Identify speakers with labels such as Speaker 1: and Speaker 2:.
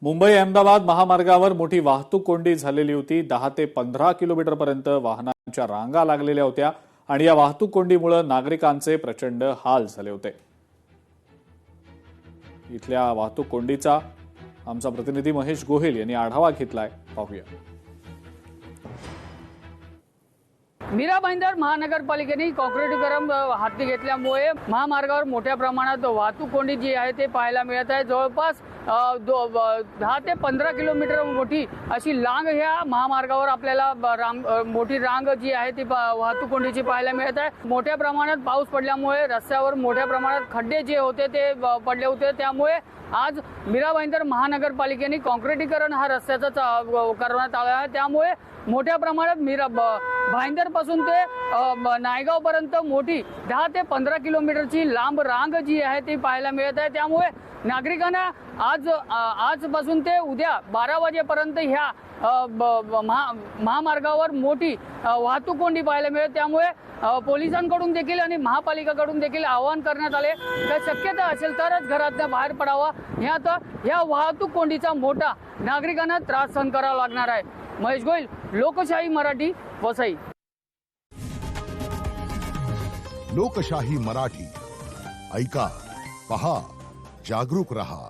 Speaker 1: मुंबई अहमदाबाद महामार्गावर मोठी वाहतूक कोंडी झालेली होती। 10 ते 15 किलोमीटरपर्यंत वाहनांच्या रांगा लागलेल्या होत्या आणि या वाहतूक कोंडीमुळे नागरिकांचे प्रचंड हाल झाले होते। इथल्या वाहतूक कोंडीचा आमचा प्रतिनिधी महेश गोहिल यांनी आढावा घेतलाय, पाहूया।
Speaker 2: मीरा भाईंदर महानगरपालिकेने कॉन्क्रीटीकरण हाती घेतल्यामुळे महामार्गावर मोठ्या प्रमाणात वाहतूक कोंडी जी आहे ते पाहायला मिळत आहे। जवळपास 10 ते 15 किलोमीटर मोठी अशी लांग ह्या महामार्गावर आपल्याला मोठी रांग जी आहे ती वाहतूक कोंडीची पाहायला मिळत आहे। मोठ्या प्रमाणात पाऊस पडल्यामुळे रस्त्यावर मोठ्या प्रमाणात खड्डे जे होते ते पडले होते, त्यामुळे आज मीरा भाईंदर महानगरपालिकेने कॉन्क्रीटीकरण हा रस्त्याचा करण्यात आला आहे। त्यामुळे मोठ्या प्रमाणात भाईंदर पासून ते नायगाव पर्यंत मोठी 10 ते 15 किलोमीटरची लांब रांग जी आहे ती पाहायला मिळत आहे। त्यामुळे नागरिकांना आजपासून ते उद्या 12 वाजेपर्यंत ह्या महामार्गावर मोठी वाहतूक कोंडी पाहायला मिळेल। त्यामुळे पोलिसांकडून देखील आणि महापालिकेकडून देखील आवाहन करण्यात आले तर शक्यता असेल तरच घरातून बाहेर पडावा। या वाहतूक कोंडीचा मोठा नागरिकांना त्रास सहन करावा लागणार आहे। महेश गोहिल, लोकशाही मराठी, वसई।
Speaker 3: लोकशाही मराठी, ऐका, पहा, जागरूक रहा।